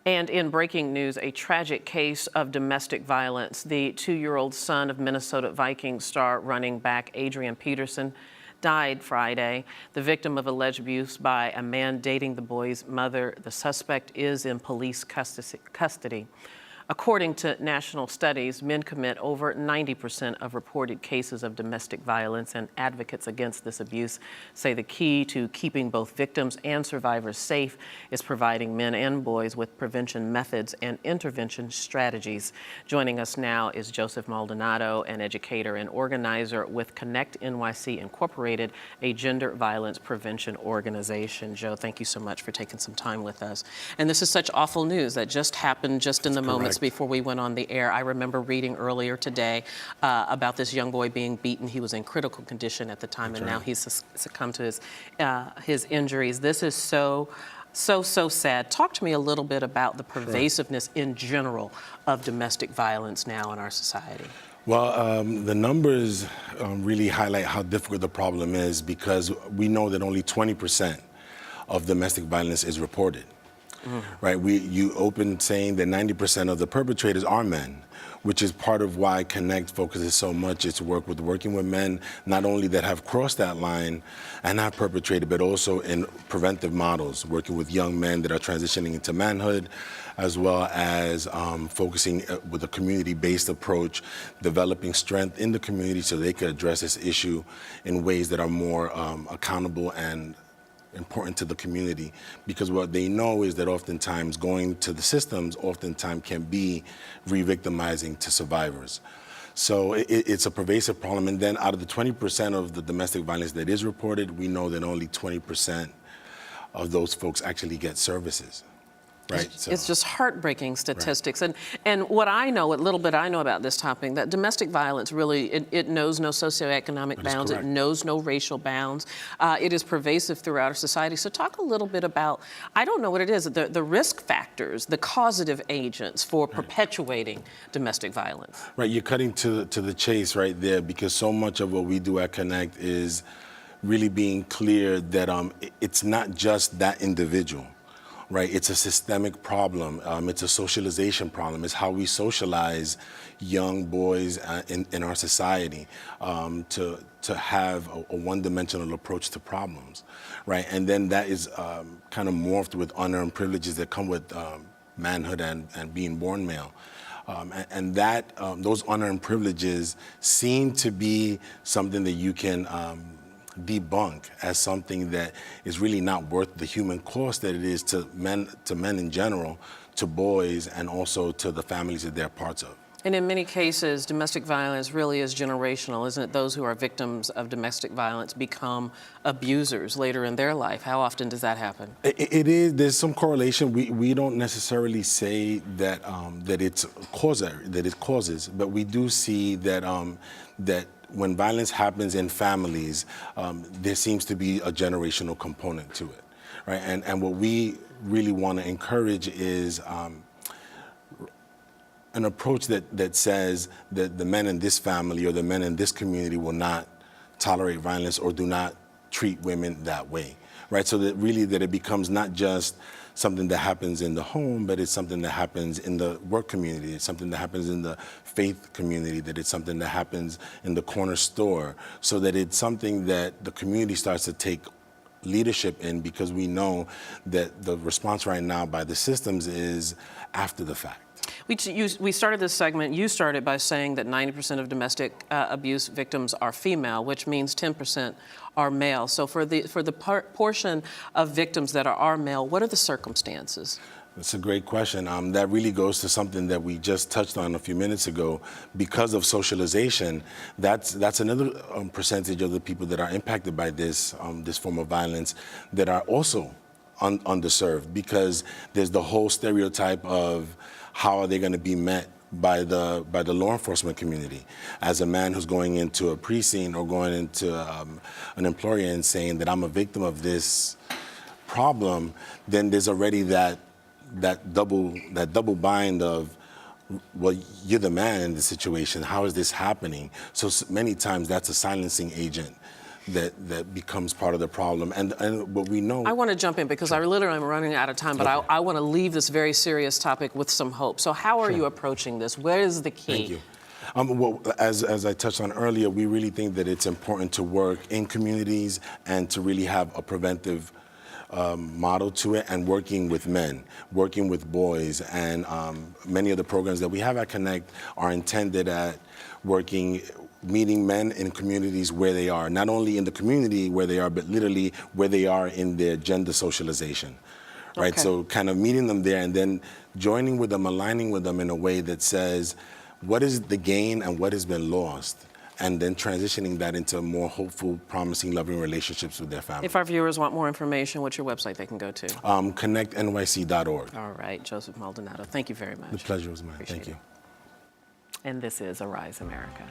And in breaking news, a tragic case of domestic violence. The 2-year-old son of Minnesota Vikings star running back Adrian Peterson died Friday. The victim of alleged abuse by a man dating the boy's mother. The suspect is in police custody. According to national studies, men commit over 90% of reported cases of domestic violence, and advocates against this abuse say the key to keeping both victims and survivors safe is providing men and boys with prevention methods and intervention strategies. Joining us now is Joseph Maldonado, an educator and organizer with Connect NYC Incorporated, a gender violence prevention organization. Joe, thank you so much for taking some time with us. And this is such awful news that just happened just in the moments before we went on the air. I remember reading earlier today about this young boy being beaten. He was in critical condition at the time, and now he's succumbed to his injuries. This is so sad. Talk to me a little bit about the pervasiveness in general of domestic violence now in our society. Well, the numbers really highlight how difficult the problem is, because we know that only 20% of domestic violence is reported. Right, you opened saying that 90% of the perpetrators are men, which is part of why Connect focuses so much its work with working with men, not only that have crossed that line and have perpetrated, but also in preventive models, working with young men that are transitioning into manhood, as well as focusing with a community-based approach, developing strength in the community so they can address this issue in ways that are more accountable and important to the community, because what they know is that oftentimes going to the systems oftentimes can be re-victimizing to survivors. So it's a pervasive problem. And then out of the 20% of the domestic violence that is reported, we know that only 20% of those folks actually get services. Right. It's just heartbreaking statistics. Right. And what I know, what little bit I know about this topic, that domestic violence really, it knows no socioeconomic bounds. It knows no racial bounds. It is pervasive throughout our society. So talk a little bit about, I don't know what it is, the risk factors, the causative agents for perpetuating domestic violence. Right. You're cutting to the chase right there, because so much of what we do at Connect is really being clear that it's not just that individual. Right, it's a systemic problem. It's a socialization problem. It's how we socialize young boys in our society to have a one-dimensional approach to problems, right? And then that is kind of morphed with unearned privileges that come with manhood and being born male. And that those unearned privileges seem to be something that you can debunk as something that is really not worth the human cost that it is to men in general, to boys, and also to the families that they're parts of. And in many cases, domestic violence really is generational, isn't it? Those who are victims of domestic violence become abusers later in their life. How often does that happen? It is. There's some correlation. We don't necessarily say that that it causes, but we do see that that when violence happens in families, there seems to be a generational component to it, right? And what we really want to encourage is an approach that says that the men in this family or the men in this community will not tolerate violence or do not treat women that way, right? So that really that it becomes not just something that happens in the home, but it's something that happens in the work community. It's something that happens in the faith community, that it's something that happens in the corner store, so that it's something that the community starts to take leadership in, because we know that the response right now by the systems is after the fact. We started this segment, you started by saying that 90% of domestic abuse victims are female, which means 10% are male. So for the portion of victims that are male, what are the circumstances? That's a great question. That really goes to something that we just touched on a few minutes ago. Because of socialization, that's another percentage of the people that are impacted by this form of violence that are also underserved, because there's the whole stereotype of how are they going to be met by the law enforcement community. As a man who's going into a precinct or going into an employer and saying that I'm a victim of this problem, then there's already that double bind of, well, you're the man in the situation. How is this happening? So many times that's a silencing agent that becomes part of the problem. And what we know. I want to jump in because I literally am running out of time, but I want to leave this very serious topic with some hope. So how are you approaching this? Where is the key? Thank you. Well, as I touched on earlier, we really think that it's important to work in communities and to really have a preventive model to it, and working with men, working with boys, and many of the programs that we have at Connect are intended at meeting men in communities where they are, not only in the community where they are, but literally where they are in their gender socialization, right? Okay. So kind of meeting them there and then joining with them, aligning with them in a way that says, what is the gain and what has been lost? And then transitioning that into more hopeful, promising, loving relationships with their family. If our viewers want more information, what's your website they can go to? ConnectNYC.org. All right, Joseph Maldonado, thank you very much. The pleasure was mine. Appreciate Thank you. And this is Arise America.